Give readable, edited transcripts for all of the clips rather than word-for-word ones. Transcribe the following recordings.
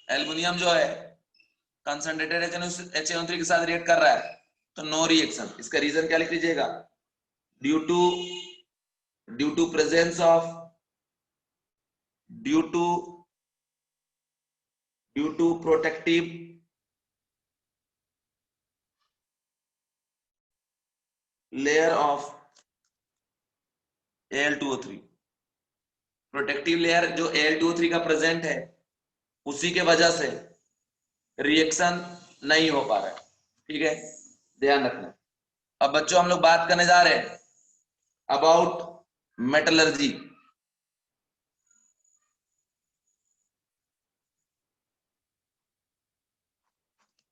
Aluminium जो है concentrated HNO3 के साथ रिएक्ट कर रहा है, तो नो रिएक्शन। इसका रीजन क्या लिख लीजिएगा? Due to presence of due to protective layer of Al2O3। Protective layer जो Al2O3 का प्रेजेंट है, उसी के वजह से रिएक्शन नहीं हो पा रहा है। ठीक है, ध्यान रखना। अब बच्चों हम लोग बात करने जा रहे हैं अबाउट मेटलर्जी।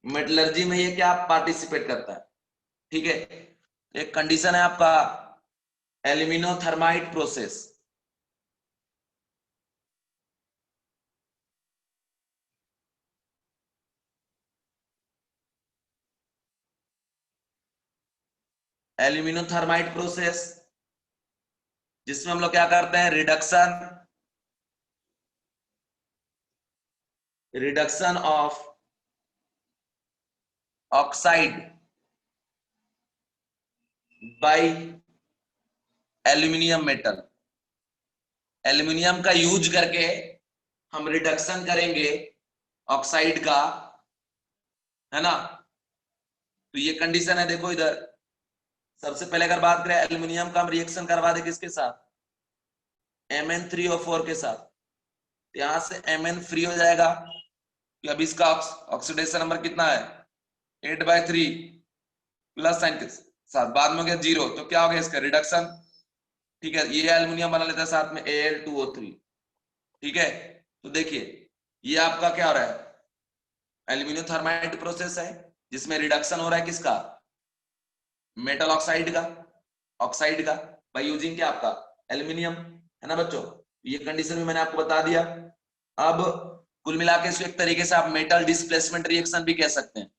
मेटलर्जी में ये क्या पार्टिसिपेट करता है? ठीक है, एक कंडीशन है आपका एल्यूमिनोथर्माइट प्रोसेस। एल्यूमिनोथर्माइट प्रोसेस जिसमें हम लोग क्या करते हैं? Reduction of oxide by aluminium metal. Aluminium का यूज करके हम रिडक्शन करेंगे ऑक्साइड का, है ना? तो ये कंडीशन है, देखो इधर। सबसे पहले अगर बात करें एल्यूमिनियम का, हम रिएक्शन करवा दे किसके साथ? Mn3O4 के साथ। यहां से Mn फ्री हो जाएगा, कि अब इसका ऑक्सीडेशन नंबर कितना है? 8/3 प्लस साइन के साथ, बाद में हो गया 0, तो क्या हो गया इसका? रिडक्शन। ठीक है, ये एल्यूमिनियम बना लेता है साथ में Al2O3। ठीक है, तो देखिए ये आपका क्या हो रहा है? एल्यूमिनियम थर्माइट प्रोसेस है जिसमें रिडक्शन हो रहा है किसका? मेटल ऑक्साइड का बाय यूजिंग क्या आपका? एल्यूमिनियम, है ना बच्चों? ये कंडीशन भी मैंने आपको बता दिया। अब कुल मिला के इसको एक तरीके से आप मेटल डिस्प्लेसमेंट रिएक्शन भी कह सकते हैं।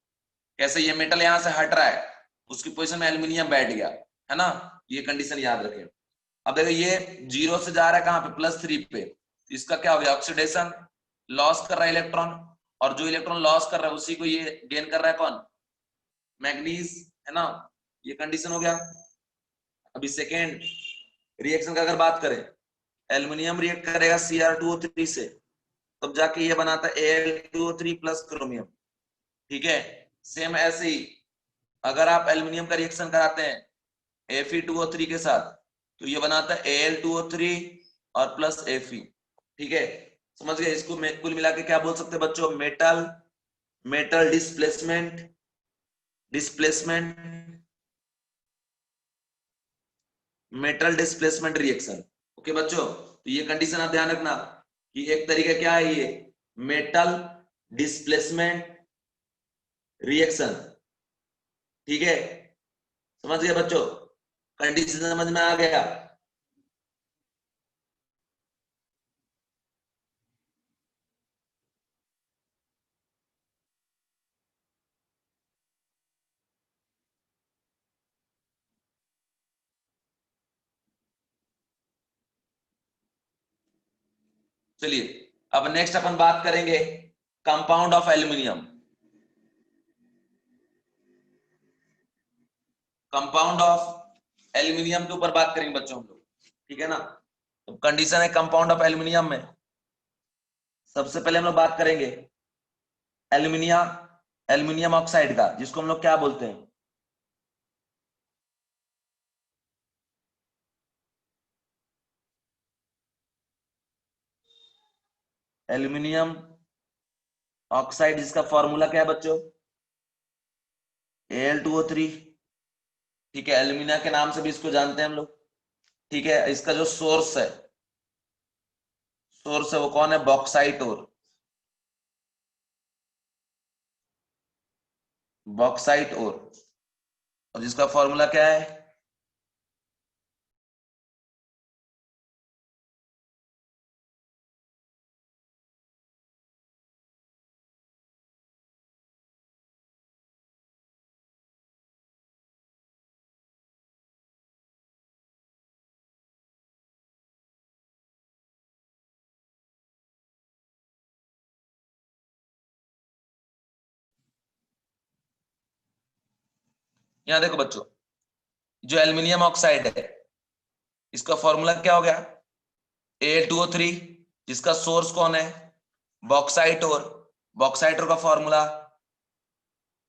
कैसे? ये मेटल यहां से हट रहा है, उसकी पोजीशन में एल्यूमिनियम बैठ गया, है ना? ये कंडीशन याद रखें। अब देखो ये 0 से जा रहा है कहां पे? +3 पे। इसका क्या हो गया? ऑक्सीडेशन, लॉस कर रहा है इलेक्ट्रॉन, और जो इलेक्ट्रॉन लॉस कर रहा है उसी को ये गेन कर रहा है कौन? मैग्नीज, है ना? ये कंडीशन हो गया। अभी सेकेंड रिएक्शन का अगर बात करें, एल्यूमिनियम रिएक्ट करेगा Cr2O3 से, तब जाके ये बनाता है Al2O3 प्लस क्रोमियम। ठीक है, सेम ऐसे ही अगर आप एल्यूमिनियम का रिएक्शन कराते हैं Fe2O3 के साथ, तो ये बनाता है Al2O3 और प्लस Fe। ठीक है, समझ गए? इसको कुल मिला के क्या बोल सकते हैं बच्चों? Metal displacement displacement metal displacement reaction. Okay बच्चों, तो ये कंडीशन आप ध्यान रखना कि एक तरीका क्या है ये? Metal displacement reaction. ठीक है, समझ गए बच्चों? कंडीशन समझ में आ गया? चलिए, अब नेक्स्ट अपन बात करेंगे compound of aluminium. Compound of aluminium के ऊपर बात करेंगे बच्चों हम लोग। ठीक है ना? तो कंडीशन है कंपाउंड ऑफ एल्यूमिनियम में, सबसे पहले हम लोग बात करेंगे एल्यूमिनियम ऑक्साइड का, जिसको हम लोग क्या बोलते हैं? एल्यूमिनियम ऑक्साइड, जिसका फॉर्मूला क्या है बच्चों? Al2O3। ठीक है, एल्यूमिनियम के नाम से भी इसको जानते हैं हम लोग। ठीक है, इसका जो सोर्स है वो कौन है? Bauxite ore. और जिसका फॉर्मूला क्या है? यहां देखो बच्चों, जो एल्यूमिनियम ऑक्साइड है इसका फॉर्मूला क्या हो गया, Al2O3, जिसका सोर्स कौन है, बॉक्साइट और, बॉक्साइट और का फॉर्मूला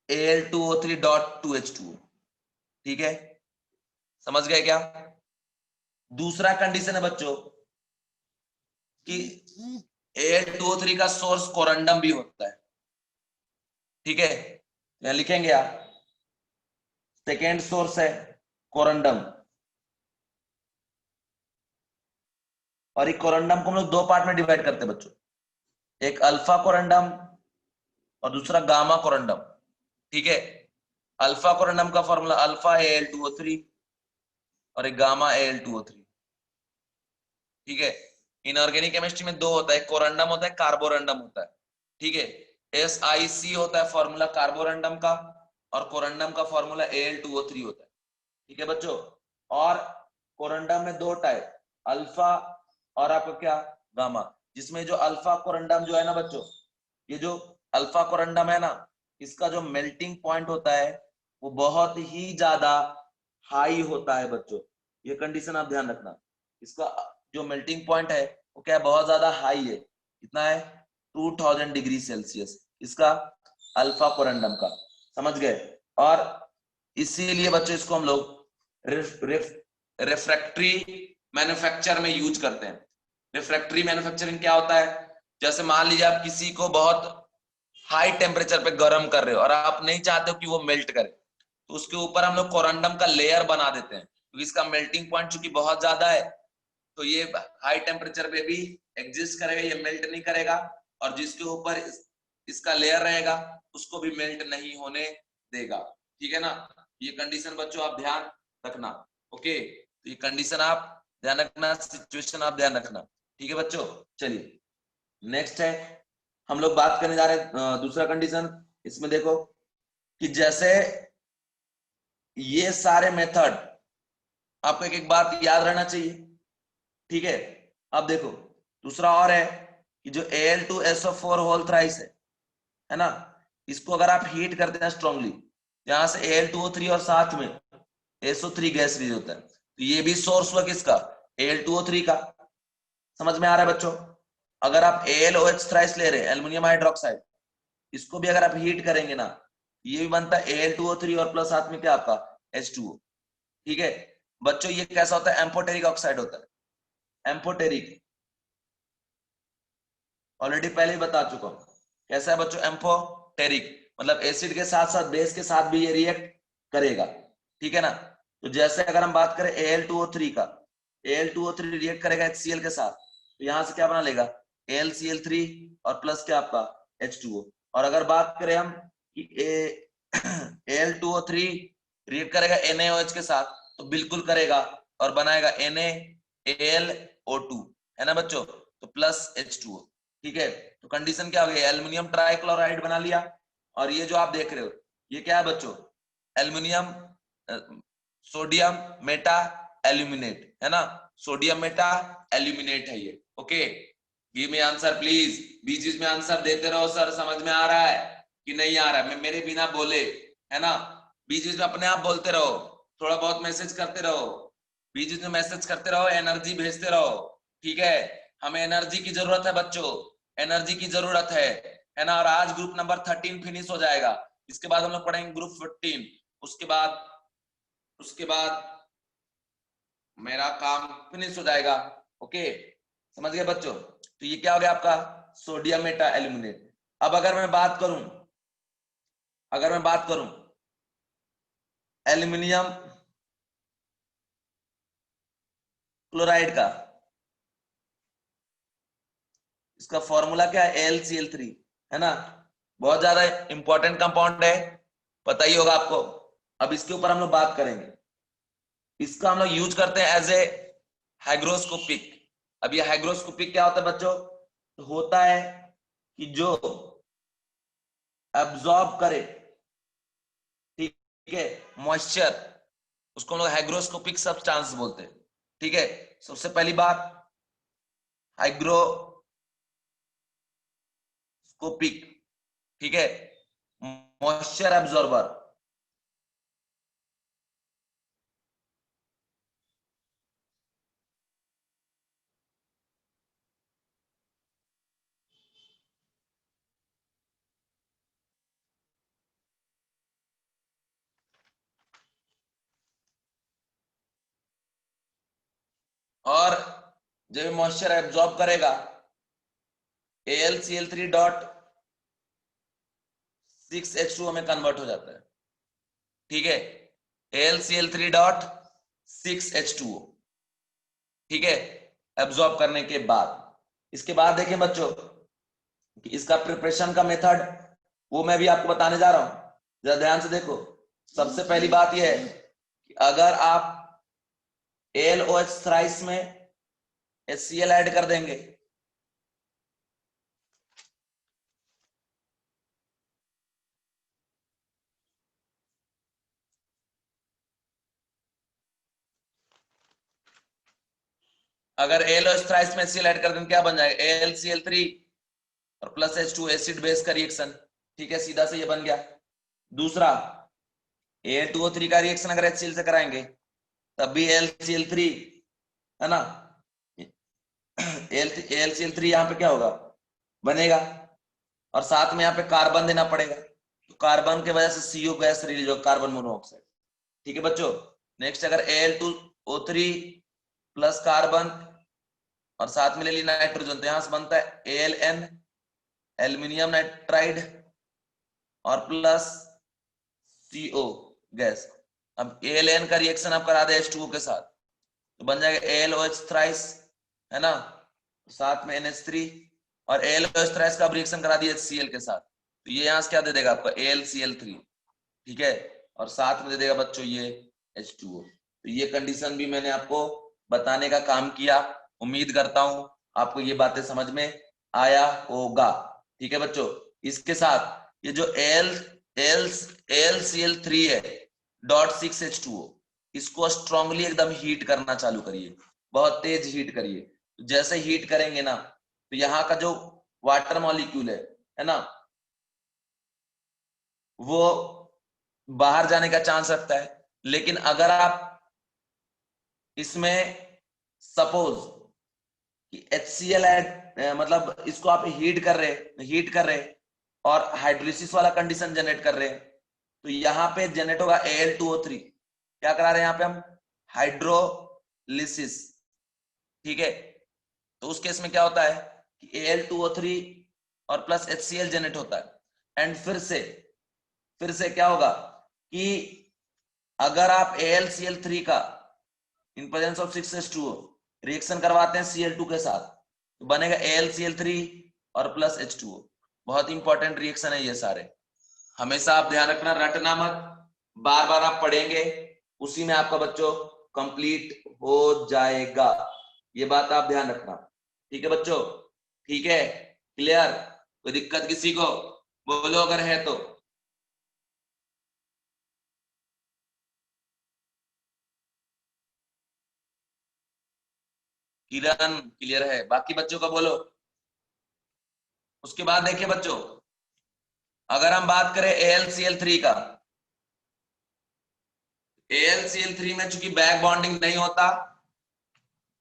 Al2O3.2H2O। ठीक है, समझ गए क्या। दूसरा कंडीशन है बच्चों कि Al2O3 का सोर्स कोरंडम भी होता है। ठीक है, यहां लिखेंगे आप, सेकेंड सोर्स है कोरंडम, और एक कोरंडम को हम लोग दो पार्ट में डिवाइड करते हैं बच्चों, एक अल्फा कोरंडम और दूसरा गामा कोरंडम। ठीक है, अल्फा कोरंडम का फॉर्मूला अल्फा Al2O3 और एक गामा Al2O3। ठीक है, इनऑर्गेनिक केमिस्ट्री में दो होता है, कोरंडम होता है, कार्बोरंडम होता है। ठीक है, SiC होता है फॉर्मूला कार्बोरंडम का, और कोरंडम का फॉर्मूला Al2O3 होता है। ठीक है बच्चों, और कोरंडम में दो टाइप, अल्फा और आपका क्या, गामा। जिसमें जो अल्फा कोरंडम जो है ना बच्चों, ये जो अल्फा कोरंडम है ना, इसका जो मेल्टिंग पॉइंट होता है वो बहुत ही ज्यादा हाई होता है बच्चों। ये कंडीशन आप ध्यान रखना, इसका जो मेल्टिंग पॉइंट है वो क्या है, बहुत ज्यादा हाई है। कितना है, 2000 डिग्री सेल्सियस, इसका अल्फा कोरंडम का। समझ गए। और इसीलिए बच्चों इसको हम लोग रिफ्रैक्टरी मैन्युफैक्चर में यूज करते हैं। रिफ्रैक्टरी मैन्युफैक्चरिंग क्या होता है, जैसे मान लीजिए आप किसी को बहुत हाई टेम्परेचर पे गर्म कर रहे हो और आप नहीं चाहते हो कि वो मेल्ट करे, तो उसके ऊपर हम लोग कोरंडम का लेयर बना देते हैं, क्योंकि इसका मेल्टिंग पॉइंट चूंकि बहुत ज्यादा है, तो ये हाई टेम्परेचर पे भी एग्जिस्ट करेगा, ये मेल्ट नहीं करेगा, और जिसके ऊपर इसका लेयर रहेगा उसको भी मेल्ट नहीं होने देगा। ठीक है ना, ये कंडीशन बच्चों आप ध्यान रखना। ओके, तो ये कंडीशन आप ध्यान रखना, सिचुएशन आप ध्यान रखना। ठीक है बच्चों, चलिए नेक्स्ट है, हम लोग बात करने जा रहे हैं दूसरा कंडीशन। इसमें देखो कि जैसे ये सारे मेथड, आपको एक एक बात याद रहना चाहिए। ठीक है, अब देखो दूसरा और है कि जो Al2SO4 होल थ्राइस है ना, इसको अगर आप हीट करते हैं स्ट्रांगली, यहां से Al2O3 और साथ में SO3 गैस रिलीज होता है, तो ये भी सोर्स हुआ किसका, Al2O3 का। समझ में आ रहा है बच्चों। अगर आप AlOH थ्राइस ले रहे हैं, एल्युमिनियम हाइड्रोक्साइड, इसको भी अगर आप हीट करेंगे ना, ये भी बनता है Al2O3 और प्लस साथ में क्या आपका H2O। ठीक है बच्चों, ये कैसा होता है, एम्फोटेरिक ऑक्साइड होता है, एम्फोटेरिक, ऑलरेडी पहले ही बता चुका हूं कैसा है बच्चों, एम्फोटेरिक, मतलब एसिड के साथ साथ बेस के साथ भी ये रिएक्ट करेगा। ठीक है ना, तो जैसे अगर हम बात करें Al2O3 का, Al2O3 रिएक्ट करेगा HCl के साथ, तो यहां से क्या बना लेगा, AlCl3 और प्लस क्या आपका H2O। और अगर बात करें हम कि Al2O3 रिएक्ट करेगा NaOH के साथ, तो बिल्कुल करेगा और बनाएगा NaAlO2, है ना बच्चों, तो प्लस H2O। ठीक है, तो कंडीशन क्या हो गई, एल्युमिनियम ट्राइक्लोराइड बना लिया, और ये जो आप देख रहे हो ये क्या है बच्चों, एल्युमिनियम सोडियम मेटा एल्यूमिनेट, है ना, सोडियम मेटा एल्यूमिनेट है ये। Okay, give me answer please, बीच बीच में आंसर देते रहो सर, समझ में आ रहा है कि नहीं आ रहा है, मेरे बिना बोले, है ना, बीच बीच में अपने आप बोलते रहो, थोड़ा बहुत मैसेज करते रहो, बीच बीच में मैसेज करते रहो, एनर्जी भेजते रहो। ठीक है, हमें एनर्जी की जरूरत है बच्चों, एनर्जी की जरूरत है ना। और आज ग्रुप नंबर 13 फिनिश हो जाएगा, इसके बाद हम लोग पढ़ेंगे ग्रुप 15, उसके बाद मेरा काम फिनिश हो जाएगा। ओके, समझ गए बच्चों। तो ये क्या हो गया आपका सोडियम मेटा एल्यूमिनेट। अब अगर मैं बात करूं एल्यूमिनियम क्लोराइड का, इसका फॉर्मूला क्या है, AlCl3, है ना, बहुत ज्यादा इंपॉर्टेंट कंपाउंड है, पता ही होगा आपको। अब इसके ऊपर हम लोग बात करेंगे, इसका हम लोग यूज करते हैं एज ए हाइग्रोस्कोपिक। अब ये हाइग्रोस्कोपिक क्या होता है बच्चों, तो होता है कि जो एब्जॉर्ब करे, ठीक है, मॉइस्चर, उसको हम लोग हाइग्रोस्कोपिक सब्सटेंस बोलते हैं। ठीक है, सबसे पहली बात हाइग्रोस्कोपिक, ठीक है, मॉइस्चर एब्जॉर्बर, और जब मॉइस्चर एब्जॉर्ब करेगा AlCl3 डॉट 6H2O में कन्वर्ट हो जाता है, ठीक है, AlCl3 डॉट 6H2O, ठीक है, एब्जॉर्ब करने के बाद। इसके बाद देखें बच्चों कि इसका प्रिपरेशन का मेथड वो मैं भी आपको बताने जा रहा हूं, जरा ध्यान से देखो। सबसे पहली बात यह है कि अगर आप AlOH थ्राइस में HCl ऐड कर देंगे, अगर AlOH थ्राइस में HCl ऐड कर देंगे क्या बन जाएगा, AlCl3 और प्लस H2 एसिड बेस का रिएक्शन, ठीक है, सीधा से ये बन गया। दूसरा Al2O3 का रिएक्शन अगर HCl से कराएंगे तब भी AlCl3 है ना, AlCl3 यहाँ पे क्या होगा, बनेगा, और साथ में यहाँ पे कार्बन देना पड़ेगा, तो कार्बन के वजह से CO गैस रिलीज होगा, कार्बन मोनोऑक्साइड, ठीक है बच्चों। नेक्स्ट अगर Al2O3 प्लस कार्बन और साथ में ले ली नाइट्रोजन, तो यहां से बनता है AlN, एल्यूमिनियम नाइट्राइड और प्लस CO गैस। अब AlN का रिएक्शन आप करा दे H2O के साथ तो बन जाएगा AlOH थ्राइस, है ना, साथ में NH3, और AlOH थ्राइस का रिएक्शन करा दिया HCl के साथ, तो ये यहां से क्या दे देगा आपका AlCl3, ठीक है, और साथ में दे देगा बच्चों ये H2O। तो ये कंडीशन भी मैंने आपको बताने का काम किया, उम्मीद करता हूं आपको ये बातें समझ में आया होगा, ठीक है बच्चों। इसके साथ ये जो AlCl3 है डॉट 6H2O, इसको स्ट्रांगली एकदम हीट करना चालू करिए, बहुत तेज हीट करिए। जैसे हीट करेंगे ना तो यहाँ का जो वाटर मॉलिक्यूल है ना, वो बाहर जाने का चांस रखता है। लेकिन अगर आप इसमें सपोज कि HCl मतलब इसको आप हीट कर रहे और हाइड्रोलिसिस वाला कंडीशन जनरेट कर रहे हैं, तो यहाँ पे जनरेट होगा Al2O3, क्या करा रहे हैं यहाँ पे हम, हाइड्रोलिसिस, ठीक है। तो उस केस में क्या होता है कि Al2O3 और प्लस HCl जनरेट होता है, एंड फिर से क्या होगा कि अगर आप AlCl3 का in presence of 6H2O reaction करवाते हैं Cl2 के साथ तो बनेगा AlCl3 और प्लस H2O। बहुत इंपॉर्टेंट रिएक्शन है ये सारे, हमेशा आप ध्यान रखना, रटना मत, बार बार आप पढ़ेंगे, उसी में आपका बच्चों कंप्लीट हो जाएगा, ये बात आप ध्यान रखना, ठीक है बच्चों, ठीक है, क्लियर, कोई दिक्कत किसी को, बोलो अगर है तो। किरण क्लियर है, बाकी बच्चों का बोलो। उसके बाद देखिए बच्चों, अगर हम बात करें AlCl3 का, AlCl3 में चूंकि बैक बॉन्डिंग नहीं होता,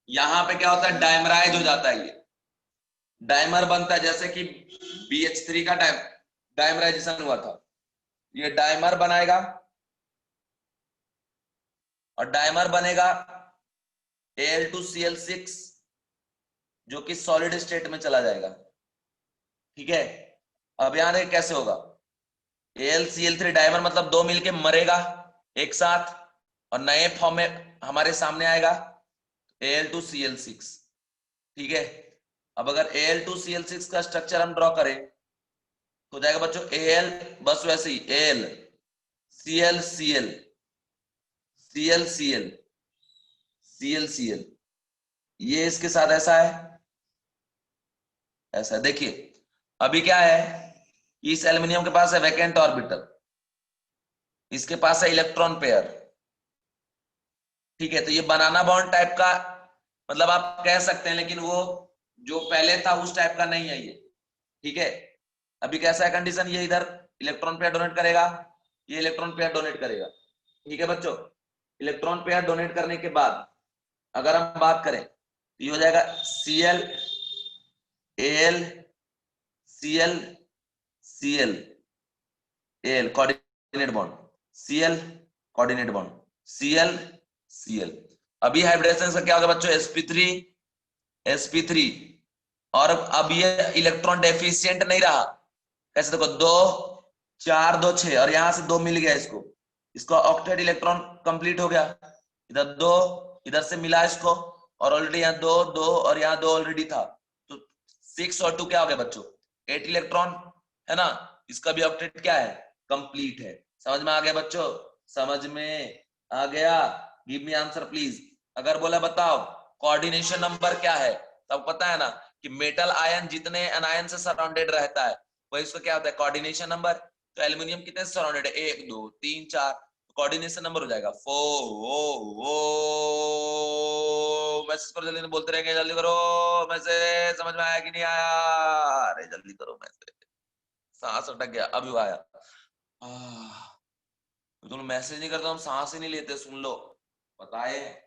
यहां पे क्या होता है, डायमराइज हो जाता है, ये डायमर बनता है, जैसे कि BH3 का डायमराइजेशन हुआ था, ये डायमर बनाएगा और डायमर बनेगा Al2Cl6 जो कि सॉलिड स्टेट में चला जाएगा, ठीक है। अब यहां देख कैसे होगा, AlCl3 डायमर मतलब दो मिलके मरेगा एक साथ और नए फॉर्म में हमारे सामने आएगा Al2Cl6, ठीक है। अब अगर Al2Cl6 का स्ट्रक्चर हम ड्रॉ करें तो जाएगा बच्चों Al, बस वैसे ही Al Cl Cl Cl Cl Cl Cl, ये इसके साथ ऐसा है, ऐसा देखिए। अभी क्या है, इस एल्यूमिनियम के पास है वैकेंट ऑर्बिटल, इसके पास है इलेक्ट्रॉन पेयर, ठीक है। तो ये बनाना बॉन्ड टाइप का मतलब आप कह सकते हैं, लेकिन वो जो पहले था उस टाइप का नहीं है ये, ठीक है। अभी कैसा है कंडीशन, ये इधर इलेक्ट्रॉन पेयर डोनेट करेगा, ये इलेक्ट्रॉन पेयर डोनेट करेगा, ठीक है बच्चों। इलेक्ट्रॉन पेयर डोनेट करने के बाद अगर हम बात करें तो ये हो जाएगा Cl Al Cl Cl Al coordinate bond, Cl coordinate bond, Cl Cl। अभी हाइब्रिडेशन का क्या होगा बच्चों, sp3 और अब ये इलेक्ट्रॉन डेफिशिएंट नहीं रहा। कैसे, देखो 2 4 2 6 और यहां से 2 मिल गया इसको, इसको ऑक्टेट इलेक्ट्रॉन कंप्लीट हो गया। इधर 2, इधर से मिला इसको, और ऑलरेडी यहाँ 2 2 और यहाँ 2 ऑलरेडी था, तो 6 और 2 क्या हो गया बच्चों, 8 इलेक्ट्रॉन है ना। इसका भी ऑक्टेट क्या है, कंप्लीट है। समझ में आ गया बच्चों, समझ में आ गया। Give me answer please. अगर बोला बताओ कोऑर्डिनेशन नंबर क्या है, तब पता है ना कि मेटल आयन जितने एनायन से सराउंडेड रहता है वही उसका क्या होता है, कोऑर्डिनेशन नंबर। तो एल्युमिनियम कितने से सराउंडेड है, 1 2 3 4, कोऑर्डिनेशन नंबर हो जाएगा 4। मैसेज करो जल्दी, बोलते रहेंगे, जल्दी करो मैसेज। समझ में आया कि नहीं आया, अरे जल्दी करो मैसेज। सांस अटक गया, अभी आया। तुम मैसेज नहीं करते, हम सांस ही नहीं लेते, सुन लो। बताए,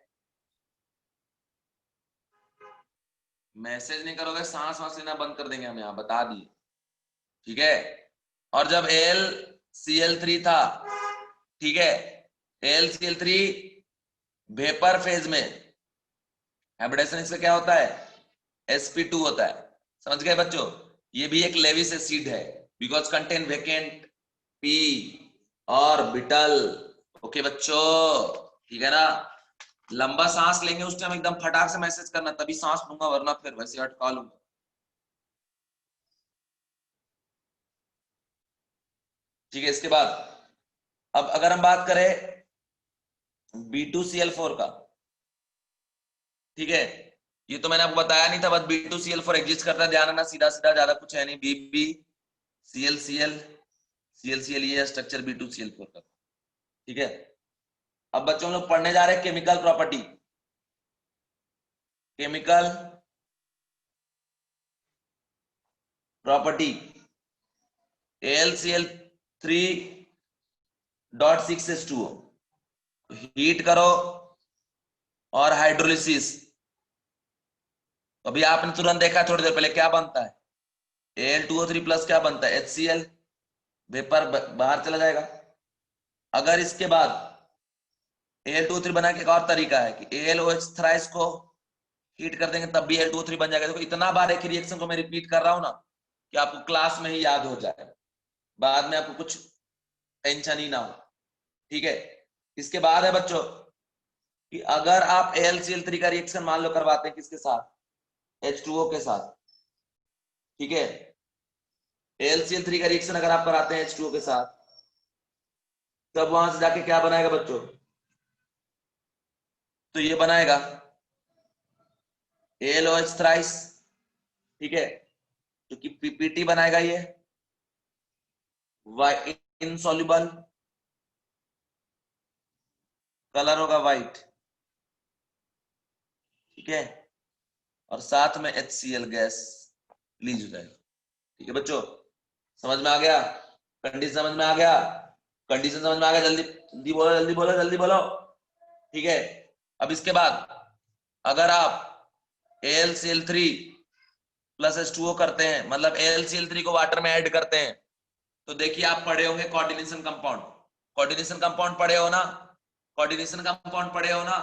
मैसेज नहीं करोगे सांस वांस लेना बंद कर देंगे हम, यहाँ बता दिए, ठीक है। और जब AlCl3 था, ठीक है, AlCl3 वेपर फेज में हाइब्रिडेशन इसका क्या होता है, sp2 होता है। समझ गए बच्चों, ये भी एक लेविस एसिड है, because contain vacant p orbital. Okay बच्चों, ठीक है ना। लंबा सांस लेंगे उस टाइम एकदम फटाक से मैसेज करना, तभी सांस लूंगा, वरना फिर वैसे अटका लूंगा। ठीक है, इसके बाद अब अगर हम बात करें B2Cl4 का, ठीक है, ये तो मैंने आपको बताया नहीं था, बस B2Cl4 एग्जिस्ट करता है, ध्यान रखना, सीधा सीधा, ज्यादा कुछ है नहीं। BbClCl ClCl, ये स्ट्रक्चर B2Cl4 का, ठीक है। अब बच्चों हम लोग पढ़ने जा रहे हैं chemical property. Chemical property AlCl3.6H2O, heat करो और हाइड्रोलिसिस। अभी आपने तुरंत देखा थोड़ी देर पहले, क्या बनता है, Al2O3 प्लस क्या बनता है, HCl, वेपर बाहर चला जाएगा। अगर इसके बाद Al2O3 बना के एक और तरीका है कि AlOH थ्राइस को हीट कर देंगे, तब भी Al2O3 बन जाएगा। देखो इतना बार एक रिएक्शन को मैं रिपीट कर रहा हूं ना, कि आपको क्लास में ही याद हो जाए, बाद में आपको कुछ टेंशन ही ना हो, ठीक है। इसके बाद है बच्चों कि अगर आप AlCl3 का रिएक्शन मान लो करवाते हैं किसके साथ, H2O के साथ, ठीक है। AlCl3 का रिएक्शन अगर आप कराते हैं H2O के साथ, तब वहां से जाके क्या बनाएगा बच्चों, तो ये बनाएगा AlOH थ्राइस, ठीक है, जो कि PPT बनाएगा, ये इनसॉल्युबल, कलर होगा व्हाइट, ठीक है, और साथ में HCl गैस रिलीज हो जाएगा, ठीक है बच्चों। समझ में आ गया, कंडीशन समझ में आ गया, कंडीशन समझ में आ गया, जल्दी जल्दी बोलो, जल्दी बोलो, जल्दी बोलो, ठीक है। अब इसके बाद अगर आप AlCl3 प्लस H2O करते हैं, मतलब AlCl3 को वाटर में ऐड करते हैं, तो देखिए आप पढ़े होंगे कोऑर्डिनेशन कंपाउंड, कोऑर्डिनेशन कंपाउंड पढ़े हो ना, कोऑर्डिनेशन कंपाउंड पढ़े हो ना,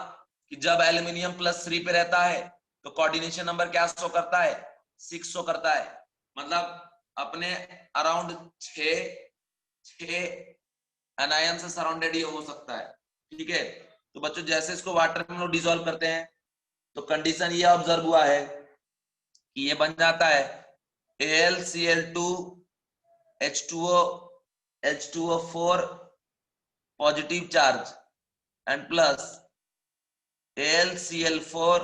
कि जब एल्यूमिनियम +3 पे रहता है तो कोऑर्डिनेशन नंबर क्या शो करता है, 6 शो करता है। मतलब अपने अराउंड 6 एनायन से सराउंडेड ये हो सकता है, ठीक है। तो बच्चों जैसे इसको वाटर में डिसॉल्व करते हैं, तो कंडीशन ये ऑब्जर्व हुआ है कि ये बन जाता है AlCl2 H2O H2O4 positive charge and plus AlCl4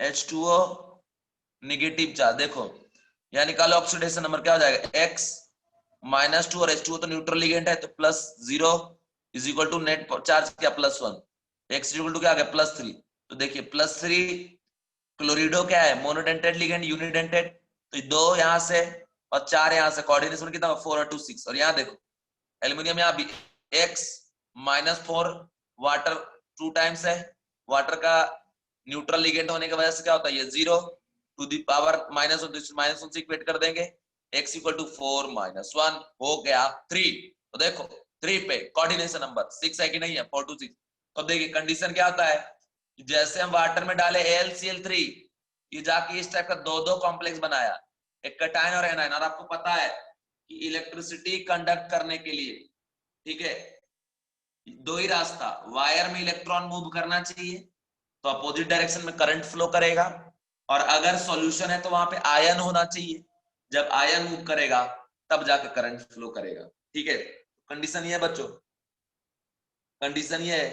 H2O negative charge. देखो यहाँ निकालो ऑक्सीडेशन नंबर, क्या हो जाएगा, X -2 और H2O तो न्यूट्रल लिगेंड है, तो +0 is equal to net charge क्या, +1, X इक्वल टू क्या आ गया, +3। तो देखिए +3, क्लोरिडो क्या है, मोनोडेंटेड लिगेंड, यूनिडेंटेड, तो 2 यहां से और 4 यहां से, कोऑर्डिनेशन कितना 4 और 2 6। और यहाँ देखो एल्यूमिनियम यहाँ भी X -4, वाटर 2 टाइम्स है, वाटर का न्यूट्रल लिगेंड होने की वजह से क्या होता है, ये 0 टू दी पावर -1 से इक्वेट कर देंगे, X इक्वल टू 4 -1 हो गया 3। तो देखो 3 पे कोऑर्डिनेशन नंबर 6 है कि नहीं है, 4 2 6। तो देखिए कंडीशन क्या आता है जैसे हम वाटर में डाले AlCl3, ये जाके इस टाइप का दो दो कॉम्प्लेक्स बनाया, एक कैटायन और एनायन। और आपको पता है कि इलेक्ट्रिसिटी कंडक्ट करने के लिए, ठीक है, दो ही रास्ता, वायर में इलेक्ट्रॉन मूव करना चाहिए तो अपोजिट डायरेक्शन में करंट फ्लो करेगा, और अगर सॉल्यूशन है तो वहां पे आयन होना चाहिए, जब आयन मूव करेगा तब जाके करंट फ्लो करेगा। ठीक है, कंडीशन ये है बच्चों, कंडीशन ये है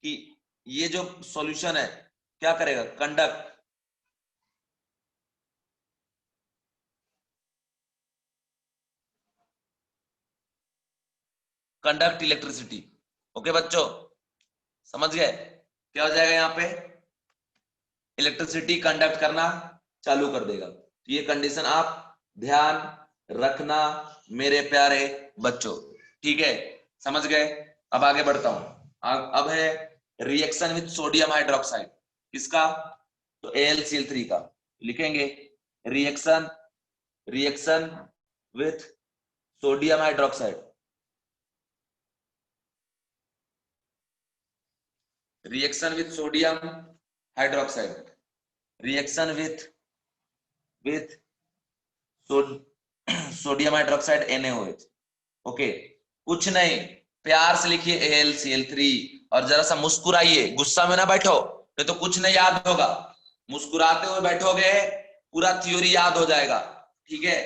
कि ये जो सॉल्यूशन है क्या करेगा, कंडक्ट, कंडक्ट इलेक्ट्रिसिटी। ओके बच्चों, समझ गए? क्या हो जाएगा यहाँ पे, इलेक्ट्रिसिटी कंडक्ट करना चालू कर देगा। तो ये कंडीशन आप ध्यान रखना मेरे प्यारे बच्चों, ठीक है, समझ गए? अब आगे बढ़ता हूं। अब है रिएक्शन विद सोडियम हाइड्रोक्साइड, किसका, तो AlCl3 का। लिखेंगे reaction, reaction with sodium hydroxide, reaction with sodium hydroxide, reaction with sodium hydroxide NaOH। Okay, कुछ नहीं, प्यार से लिखिए AlCl3, और जरा सा मुस्कुराइए, गुस्सा में ना बैठो, ये तो कुछ नहीं याद होगा, मुस्कुराते हुए बैठोगे पूरा थ्योरी याद हो जाएगा। ठीक है,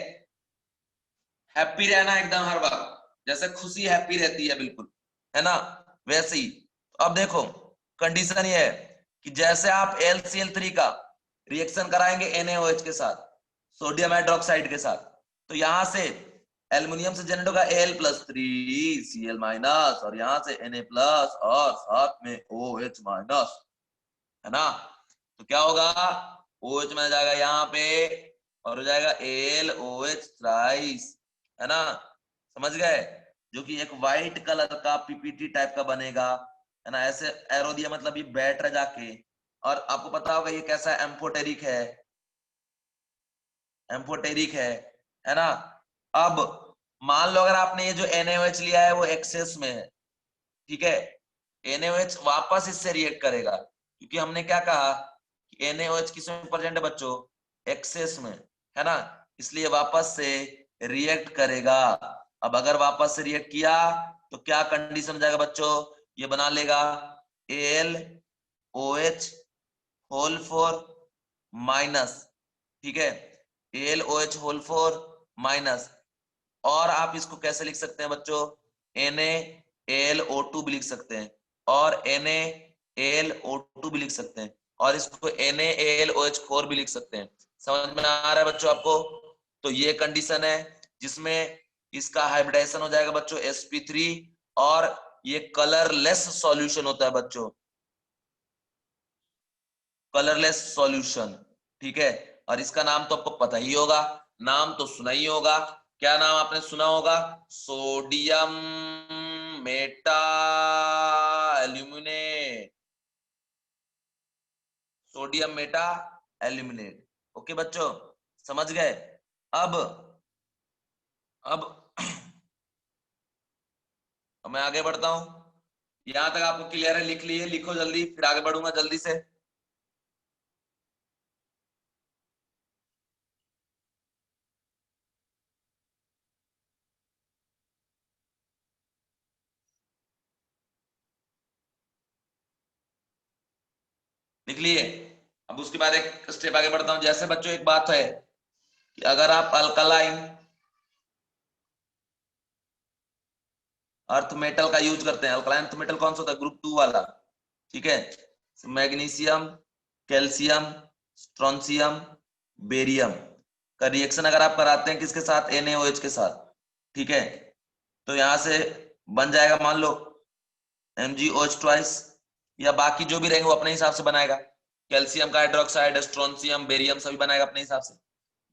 हैप्पी रहना एकदम हर वक्त, जैसे खुशी हैप्पी रहती है बिल्कुल, है ना, वैसे ही। तो अब देखो कंडीशन ये है कि जैसे आप AlCl3 का रिएक्शन कराएंगे NaOH के साथ, सोडियम हाइड्रोक्साइड के साथ, तो यहां से एल्युमिनियम से जनरेट होगा Al+3Cl-, और यहां से Na+, और साथ में OH-, है ना। तो क्या होगा, OH में जाएगा यहाँ पे और हो जाएगा AlOH थ्राइस, है ना, समझ गए, जो कि एक व्हाइट कलर का PPT टाइप का बनेगा, है ना, ऐसे एरो दिया मतलब ये बैठ रहा जाके। और आपको पता होगा ये कैसा एम्फोटेरिक है ना। अब मान लो अगर आपने ये जो NaOH लिया है वो एक्सेस में है, ठीक है, NaOH वापस इससे रिएक्ट करेगा, क्योंकि हमने क्या कहा कि NaOH किस में प्रेजेंट है बच्चों, एक्सेस में, है ना, इसलिए वापस से रिएक्ट करेगा। अब अगर वापस से रिएक्ट किया तो क्या कंडीशन हो जाएगा बच्चों, ये बना लेगा AlOH होल 4 माइनस, ठीक है, AlOH होल 4 माइनस, और आप इसको कैसे लिख सकते हैं बच्चों, NaAlO2 भी लिख सकते हैं, और NaAlO2 भी लिख सकते हैं, और इसको NaAlOH4 भी लिख सकते हैं। समझ में आ रहा है बच्चों आपको? तो ये कंडीशन है जिसमें इसका हाइब्रिडाइजेशन हो जाएगा बच्चों sp3, और ये कलरलेस सॉल्यूशन होता है बच्चों, कलरलेस सॉल्यूशन, ठीक है। और इसका नाम तो आपको पता ही होगा, नाम तो सुना ही होगा, क्या नाम आपने सुना होगा, sodium Meta aluminate, sodium Meta aluminate. Okay बच्चों, समझ गए? अब अब मैं आगे बढ़ता हूं, यहां तक आपको क्लियर है, लिख लिए, लिखो जल्दी, फिर आगे बढ़ूंगा जल्दी से। लिख लिए? अब उसके बाद एक स्टेप आगे बढ़ता हूं। जैसे बच्चों एक बात है कि अगर आप अल्कलाइन अर्थ मेटल का यूज करते हैं, अल्कलाइन अर्थ मेटल कौन सा होता है, ग्रुप 2 वाला, ठीक है, मैग्नीशियम, कैल्शियम, स्ट्रोंशियम, बेरियम का रिएक्शन अगर आप कराते हैं किसके साथ, NaOH के साथ, ठीक है, तो यहां से बन जाएगा मान लो MgOH ट्वाइस, या बाकी जो भी रहेंगे वो अपने हिसाब से बनाएगा, कैल्शियम का हाइड्रोक्साइड, स्ट्रोंशियम, बेरियम सभी बनाएगा अपने हिसाब से,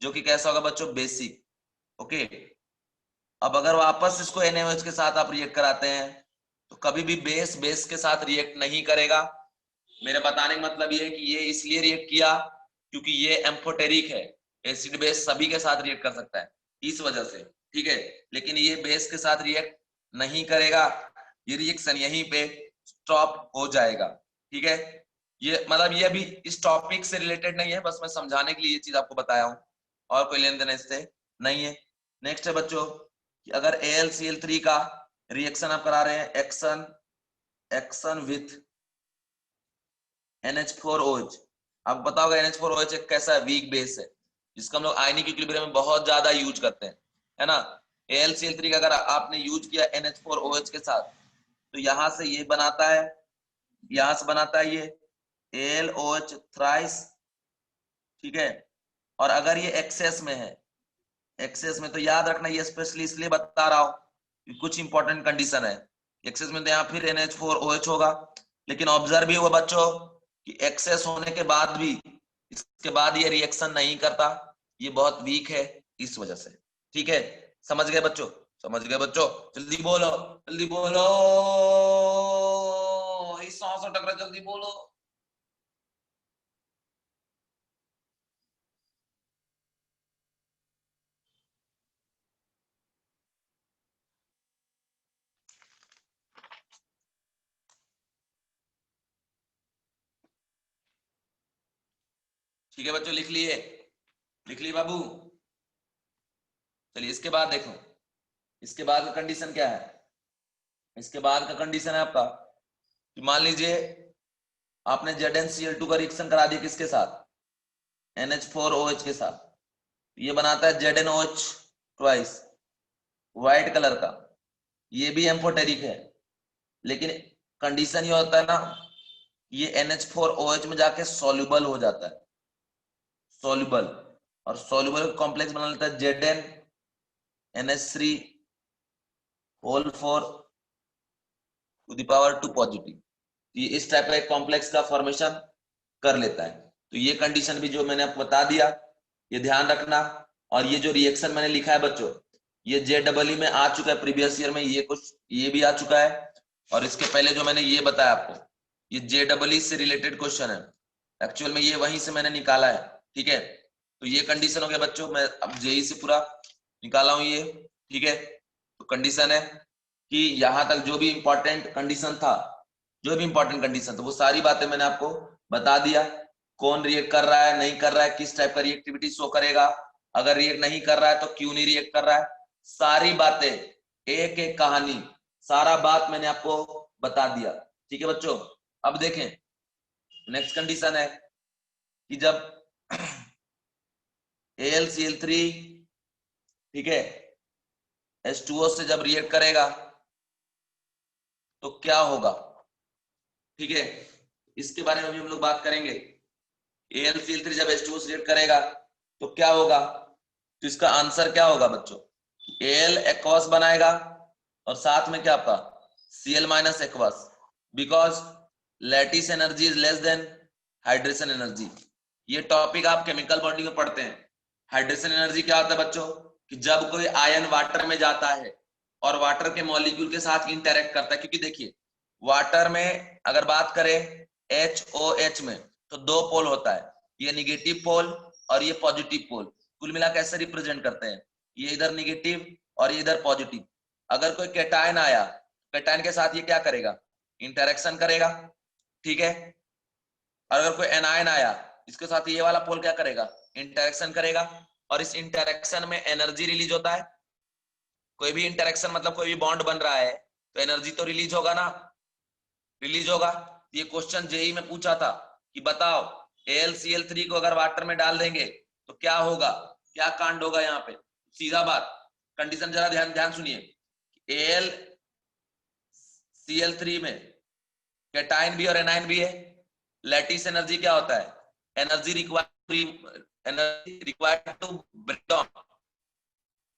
जो कि कैसा होगा बच्चों, बेसिक। ओके, अब अगर वापस इसको NaOH के साथ आप रिएक्ट कराते हैं तो कभी भी बेस बेस के साथ रिएक्ट नहीं करेगा। मेरे बताने का मतलब ये है कि ये इसलिए रिएक्ट किया क्योंकि ये एम्फोटेरिक है, एसिड बेस सभी के साथ रिएक्ट कर सकता है, इस वजह से, ठीक है, लेकिन ये बेस के साथ रिएक्ट नहीं करेगा, ये रिएक्शन यहीं पे स्टॉप हो जाएगा, ठीक है। ये मतलब ये अभी इस टॉपिक से रिलेटेड नहीं है, बस मैं समझाने के लिए ये चीज आपको बताया हूँ, और कोई लेन देन इससे नहीं है। नेक्स्ट है बच्चों कि अगर AlCl3 का रिएक्शन आप करा रहे हैं एक्शन एक्शन विथ NH4OH, आपको पता होगा NH4OH एक कैसा वीक बेस है जिसका हम लोग आयनिक इक्विलिब्रियम में बहुत ज्यादा यूज करते हैं, है ना। AlCl3 का अगर आपने यूज किया NH4OH के साथ तो यहां से ये बनाता है, यहां से बनाता है ये AlOH थ्राइस, ठीक है। और अगर ये एक्सेस में है, एक्सेस में, तो याद रखना ये स्पेशली इसलिए बता रहा हूं कि कुछ इंपॉर्टेंट कंडीशन है। एक्सेस में तो यहाँ फिर NH4OH होगा, लेकिन ऑब्जर्व भी हुआ बच्चों कि एक्सेस होने के बाद भी इसके बाद ये रिएक्शन नहीं करता, ये बहुत वीक है इस वजह से, ठीक है। समझ गए बच्चों, समझ गए बच्चों, जल्दी बोलो, जल्दी बोलो, सांस अटक रहा, जल्दी बोलो। ठीक है बच्चों, लिख लिए, लिख लिए बाबू। चलिए इसके बाद देखो, इसके बाद का कंडीशन क्या है। इसके बाद का कंडीशन है आपका कि मान लीजिए आपने ZnCl2 का रिएक्शन करा दिया किसके साथ, NH4OH के साथ, ये बनाता है ZnOH ट्वाइस, व्हाइट कलर का, ये भी एम्फोटेरिक है, लेकिन कंडीशन ये होता है ना, ये NH4OH में जाके सॉल्युबल हो जाता है, सॉल्युबल, और सॉल्युबल कॉम्प्लेक्स बना लेता है ZnNH3 whole 4 to the power 2 positive, ये इस टाइप का एक कॉम्प्लेक्स का फॉर्मेशन कर लेता है। तो ये कंडीशन भी जो मैंने आपको बता दिया, ये ध्यान रखना। और ये जो रिएक्शन मैंने लिखा है बच्चों, ये JEE में आ चुका है प्रीवियस ईयर में, ये कुछ ये भी आ चुका है, और इसके पहले जो मैंने ये बताया आपको, ये JEE से रिलेटेड क्वेश्चन है, एक्चुअल में ये वहीं से मैंने निकाला है, ठीक है। तो ये कंडीशन हो गया बच्चों, मैं अब जेई से पूरा निकाला हूं ये, ठीक है। तो कंडीशन है कि यहां तक जो भी इंपॉर्टेंट कंडीशन था, जो भी इंपॉर्टेंट कंडीशन था वो सारी बातें मैंने आपको बता दिया। कौन रिएक्ट कर रहा है, नहीं कर रहा है, किस टाइप का रिएक्टिविटी शो करेगा, अगर रिएक्ट नहीं कर रहा है तो क्यों नहीं रिएक्ट कर रहा है, सारी बातें, एक एक कहानी, सारा बात मैंने आपको बता दिया, ठीक है बच्चों। अब देखें नेक्स्ट कंडीशन है कि जब AlCl3, ठीक है, H2O से जब रिएक्ट करेगा तो क्या होगा, ठीक है, इसके बारे में भी हम लोग बात करेंगे। AlCl3 जब H2O से रिएक्ट करेगा तो क्या होगा, तो इसका आंसर क्या होगा बच्चों, Al एक्वस बनाएगा और साथ में क्या आपका Cl minus aqueous, because lattice energy is less than hydration energy. ये टॉपिक आप केमिकल बॉन्डिंग में पढ़ते हैं। हाइड्रेशन एनर्जी क्या होता है बच्चों, कि जब कोई आयन वाटर में जाता है और वाटर के मॉलिक्यूल के साथ इंटरेक्ट करता है, क्योंकि देखिए वाटर में अगर बात करें HOH में तो दो पोल होता है, ये निगेटिव पोल और ये पॉजिटिव पोल, कुल मिला कैसे रिप्रेजेंट करते हैं, ये इधर निगेटिव और ये इधर पॉजिटिव। अगर कोई कैटायन आया, कैटायन के साथ ये क्या करेगा, इंटरेक्शन करेगा, ठीक है। और अगर कोई एनायन आया, इसके साथ ये वाला पोल क्या करेगा, इंटरेक्शन करेगा, और इस इंटरेक्शन में एनर्जी रिलीज होता है। कोई भी इंटरेक्शन मतलब कोई भी बॉन्ड बन रहा है तो एनर्जी तो रिलीज होगा ना, रिलीज होगा। ये क्वेश्चन जेई में पूछा था कि बताओ AlCl3 को अगर वाटर में डाल देंगे तो क्या होगा, क्या कांड होगा यहाँ पे, सीधा बात, कंडीशन जरा ध्यान ध्यान सुनिए। AlCl3 में कैटायन भी और एनायन भी है, लैटिस एनर्जी क्या होता है, energy required to break down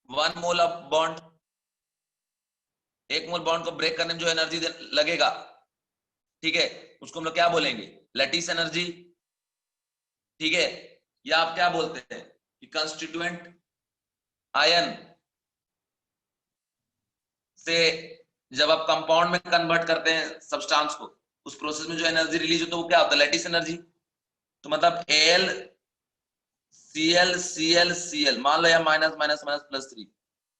1 mole of bond, 1 mole bond को ब्रेक करने में जो एनर्जी लगेगा, ठीक है, उसको हम लोग क्या बोलेंगे, लैटिस एनर्जी, ठीक है। या आप क्या बोलते हैं कि कंस्टिट्यूएंट आयन से जब आप कंपाउंड में कन्वर्ट करते हैं सब्सटेंस को, उस प्रोसेस में जो एनर्जी रिलीज होता है वो क्या होता है, लैटिस एनर्जी। तो मतलब AlCl मान लो या माइनस माइनस माइनस +3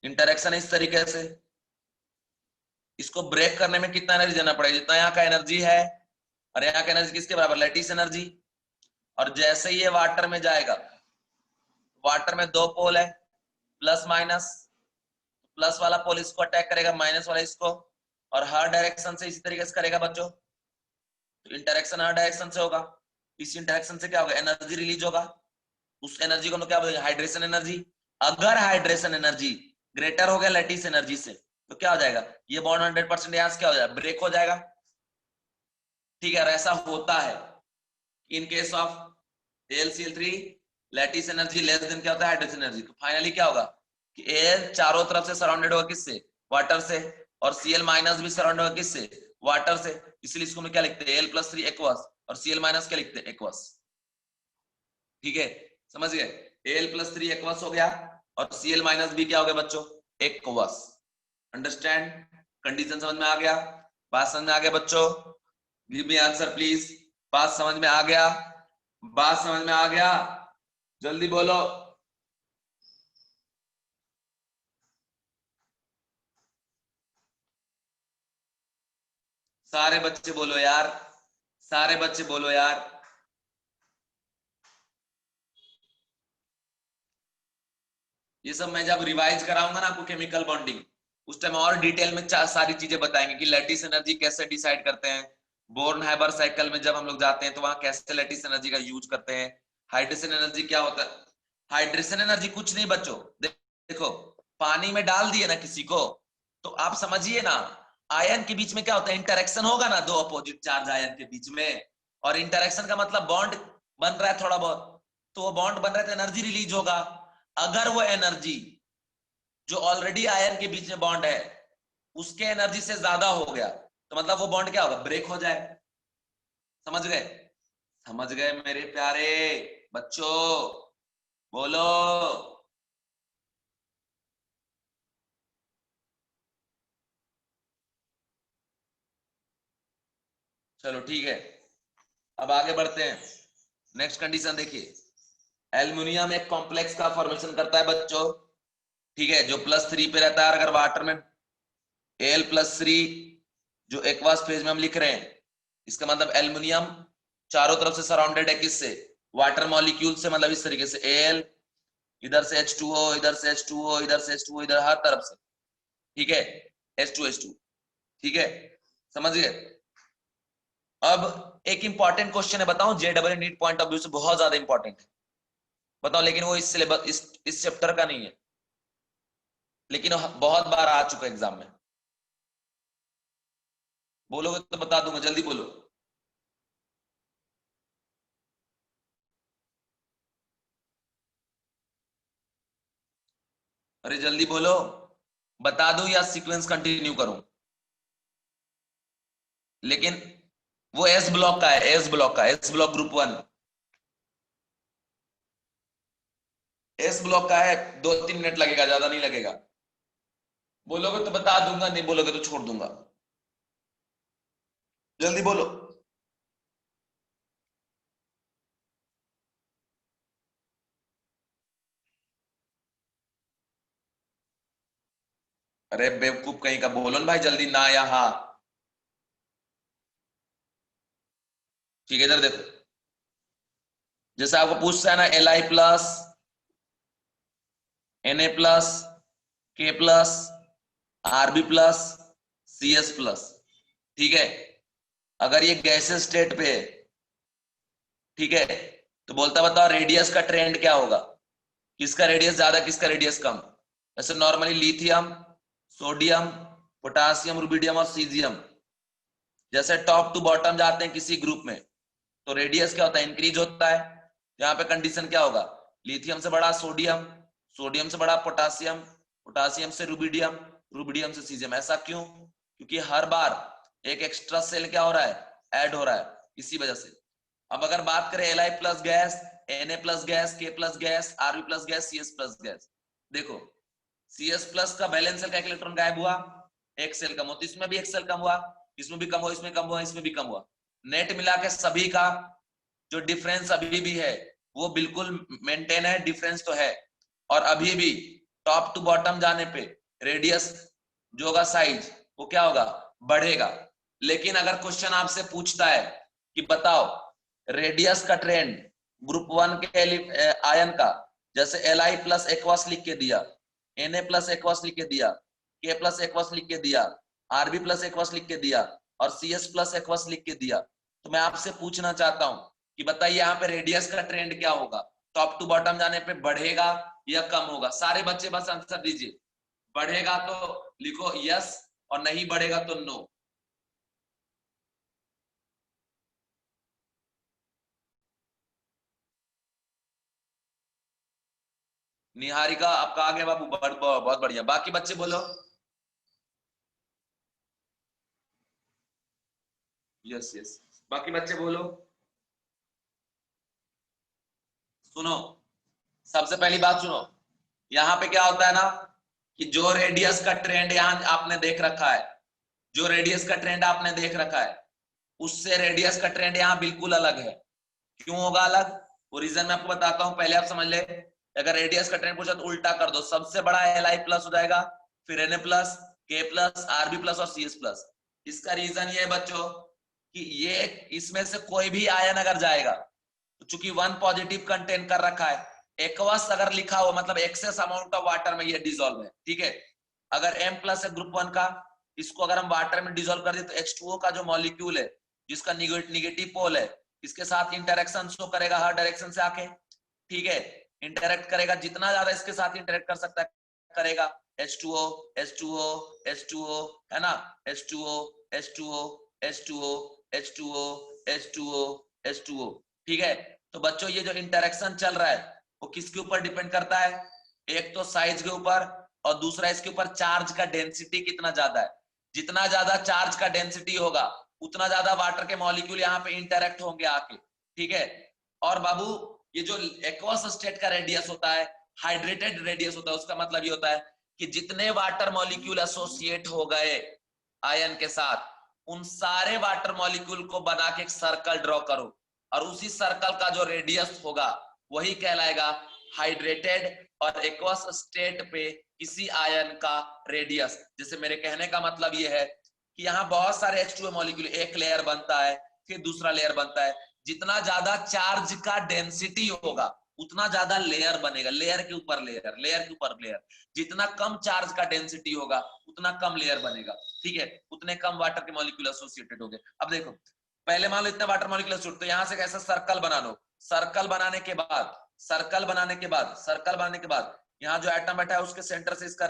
इंटरेक्शन इस तरीके से, इसको ब्रेक करने में कितना एनर्जी देना पड़ेगा, जितना यहाँ का एनर्जी है और यहाँ का एनर्जी किसके बराबर, लैटिस एनर्जी। और जैसे ही ये वाटर में जाएगा, वाटर में दो पोल है प्लस माइनस, प्लस वाला पोल इसको अटैक करेगा, माइनस वाला इसको, और हर डायरेक्शन से इसी तरीके से करेगा बच्चों। तो इंटरेक्शन हर डायरेक्शन से होगा, इस इंटरेक्शन से क्या होगा, एनर्जी रिलीज होगा। उस एनर्जी को हम लोग क्या बोलेंगे, हाइड्रेशन एनर्जी। अगर हाइड्रेशन एनर्जी ग्रेटर हो गया लैटिस एनर्जी से, तो क्या हो जाएगा, ये बॉन्ड 100% यहां से क्या हो जाएगा, ब्रेक हो जाएगा। ठीक है, और ऐसा होता है in case of AlCl3 lattice energy less than क्या होता है, हाइड्रेशन एनर्जी। तो फाइनली क्या होगा कि Al चारों तरफ से सराउंडेड होगा किससे, वाटर से, और Cl माइनस भी सराउंडेड होगा किससे, वाटर से। इसलिए इसको हम क्या लिखते हैं, Al+3 एक्वस, और Cl माइनस क्या लिखते हैं, एक्वस। ठीक है, समझ गए, Al+3 एक्वस हो गया और Cl माइनस भी क्या हो गया बच्चों, एक्वस। अंडरस्टैंड, कंडीशन समझ में आ गया, बात समझ में आ गया बच्चों, गिव मी आंसर प्लीज। बात समझ में आ गया, बात समझ में आ गया, जल्दी बोलो। सारे बच्चे बोलो यार, सारे बच्चे बोलो यार। ये सब मैं जब रिवाइज कराऊंगा ना आपको केमिकल बॉन्डिंग, उस टाइम और डिटेल में सारी चीजें बताएंगे कि लैटिस एनर्जी कैसे डिसाइड करते हैं। बोर्न हाइबर साइकिल में जब हम लोग जाते हैं तो वहां कैसे लैटिस एनर्जी का यूज करते हैं। हाइड्रेशन एनर्जी क्या होता है, हाइड्रेशन एनर्जी कुछ नहीं बच्चों, देखो पानी में डाल दिए ना किसी को, तो आप समझिए ना, आयन के बीच में क्या होता है, इंटरेक्शन होगा ना, दो अपोजिट चार्ज आयन के बीच में। और इंटरेक्शन का मतलब बॉन्ड बन रहा है थोड़ा बहुत, तो वो बॉन्ड बन रहा है तो एनर्जी रिलीज होगा। अगर वो एनर्जी जो ऑलरेडी आयन के बीच में बॉन्ड है उसके एनर्जी से ज्यादा हो गया, तो मतलब वो बॉन्ड क्या होगा, ब्रेक हो जाए। समझ गए, समझ गए मेरे प्यारे बच्चों, बोलो। चलो ठीक है, अब आगे बढ़ते हैं। नेक्स्ट कंडीशन देखिए, एल्युमिनियम एक कॉम्प्लेक्स का फॉर्मेशन करता है बच्चों। ठीक है, जो +3 पे रहता है, अगर वाटर में Al+3 जो एक्वास फेज में हम लिख रहे हैं, इसका मतलब एल्युमिनियम चारों तरफ से सराउंडेड है किससे, वाटर मॉलिक्यूल से। मतलब इस तरीके से Al, इधर से H2O, इधर से H2O, इधर से H2O, इधर हर तरफ से। ठीक है, H2H2। ठीक है, समझ गए। अब एक इंपॉर्टेंट क्वेश्चन है, बताऊं, JEE NEET point of view से बहुत ज्यादा इंपॉर्टेंट है, बताओ, लेकिन वो इस सिलेबस इस चैप्टर का नहीं है, लेकिन बहुत बार आ चुका है एग्जाम में। बोलोगे तो बता दूंगा, जल्दी बोलो। अरे जल्दी बोलो, बता दूं या सीक्वेंस कंटिन्यू करूं। लेकिन वो एस ब्लॉक का है, एस ब्लॉक का, S block group 1, S block का है। 2-3 मिनट लगेगा, ज्यादा नहीं लगेगा। बोलोगे तो बता दूंगा, नहीं बोलोगे तो छोड़ दूंगा। जल्दी बोलो। अरे बेवकूफ कहीं का, बोलो ना भाई जल्दी, ना या हाँ। ठीक है, इधर देखो, जैसे आपको पूछता है ना, Li+, Na+, K+, Rb+, Cs+। ठीक है, अगर ये गैसेस स्टेट पे है, ठीक है, तो बोलता बताओ रेडियस का ट्रेंड क्या होगा, किसका रेडियस ज्यादा, किसका रेडियस कम। जैसे normally lithium, sodium, potassium, rubidium और सीजियम, जैसे टॉप टू बॉटम जाते हैं किसी ग्रुप में, तो रेडियस क्या होता है, इंक्रीज होता है। यहाँ पे कंडीशन क्या होगा, लिथियम से बड़ा सोडियम, सोडियम से बड़ा पोटासियम, पोटासियम से रुबिडियम, रुबिडियम से सीजियम। ऐसा क्यों, क्योंकि हर बार एक एक्स्ट्रा सेल क्या हो रहा है, ऐड हो रहा है, इसी वजह से। अब अगर बात करें Li+ gas, Na+ gas, K+ gas, Rb+ gas, Cs+ gas, देखो Cs+ का बैलेंस सेल का एक इलेक्ट्रॉन गायब हुआ, एक सेल कम हुआ, तो इसमें भी एक सेल कम हुआ, इसमें भी कम हुआ, इसमें कम हुआ, इसमें भी कम हुआ। नेट मिला के सभी का जो डिफरेंस अभी भी है वो बिल्कुल मेंटेन है, डिफरेंस तो है। और अभी भी टॉप टू बॉटम जाने पे रेडियस जो होगा, साइज, वो क्या होगा, बढ़ेगा। लेकिन अगर क्वेश्चन आपसे पूछता है कि बताओ रेडियस का ट्रेंड ग्रुप 1 के आयन का, जैसे Li प्लस एक्वस लिख के दिया, Na प्लस एक्वस लिख के दिया, K प्लस एक्वस लिख के दिया, Rb प्लस एक्वस लिख के दिया और CS प्लस एक्वस लिख के दिया। तो मैं आपसे पूछना चाहता हूं कि बताइए यहाँ पे रेडियस का ट्रेंड क्या होगा, टॉप टू बॉटम जाने पे बढ़ेगा या कम होगा? सारे बच्चे बस आंसर दीजिए। बढ़ेगा तो लिखो यस और नहीं बढ़ेगा तो नो। निहारिका आपका आ गया बाबू, बहुत बढ़िया। बाकी बच्चे बोलो। यस यस, बाकी बच्चे बोलो। सुनो, सबसे पहली बात सुनो, यहाँ पे क्या होता है ना कि जो रेडियस का ट्रेंड यहाँ आपने देख रखा है, जो रेडियस का ट्रेंड आपने देख रखा है उससे रेडियस का ट्रेंड यहाँ बिल्कुल अलग है। क्यों होगा अलग? वो रीजन मैं आपको बताता हूँ, पहले आप समझ ले। अगर रेडियस का ट्रेंड पूछा तो उल्टा कर दो, सबसे बड़ा Li प्लस हो जाएगा, फिर Na plus, K plus, Rb plus और CS प्लस। इसका रीजन ये है बच्चों कि ये इसमें से कोई भी आयन अगर जाएगा तो चूंकि 1 पॉजिटिव कंटेन कर रखा है, एक्वस अगर लिखा हो मतलब एक्सेस अमाउंट ऑफ वाटर में ये डिजोल्व है, ठीक है। अगर M प्लस है ग्रुप 1 का, इसको अगर हम वाटर में डिजोल्व कर दे तो H2O का जो मॉलिक्यूल है जिसका निगेटिव पोल है, इसके साथ इंटरेक्शन शो करेगा हर डायरेक्शन से आके, ठीक है। इंटरेक्ट करेगा, जितना ज्यादा इसके साथ इंटरेक्ट कर सकता है करेगा। H2O H2O H2O है ना, H2O H2O H2O H2O H2O H2O, ठीक है। तो बच्चों ये जो इंटरेक्शन चल रहा है वो किसके ऊपर डिपेंड करता है? एक तो साइज के ऊपर और दूसरा इसके ऊपर चार्ज का डेंसिटी कितना ज्यादा है। जितना ज्यादा चार्ज का डेंसिटी होगा उतना ज्यादा वाटर के मॉलिक्यूल यहाँ पे इंटरेक्ट होंगे आके, ठीक है। और बाबू ये जो एक्वस स्टेट का रेडियस होता है, हाइड्रेटेड रेडियस होता है, उसका मतलब ये होता है कि जितने वाटर मॉलिक्यूल एसोसिएट हो गए आयन के साथ उन सारे वाटर मॉलिक्यूल को बना के एक सर्कल ड्रॉ करो और उसी सर्कल का जो रेडियस होगा वही कहलाएगा हाइड्रेटेड और एक्वस स्टेट पे किसी आयन का रेडियस। जैसे मेरे कहने का मतलब ये है कि यहाँ बहुत सारे H2O मॉलिक्यूल, एक लेयर बनता है फिर दूसरा लेयर बनता है, जितना ज्यादा चार्ज का डेंसिटी होगा उतना ज्यादा लेयर बनेगा, लेयर के ऊपर लेयर, लेयर के ऊपर लेयर। जितना कम चार्ज का डेंसिटी होगा उतना कम लेयर बनेगा, ठीक है, उतने कम वाटर के मॉलिक्यूल एसोसिएटेड होंगे। अब देखो पहले मान लो इतने वाटर मॉलिक्यूल एसोसिएटेड, तो यहां से कैसा सर्कल बना लो, सर्कल बनाने के बाद, सर्कल बनाने के बाद, सर्कल बनाने के बाद यहाँ जो एटम बैठा है उसके सेंटर से इसका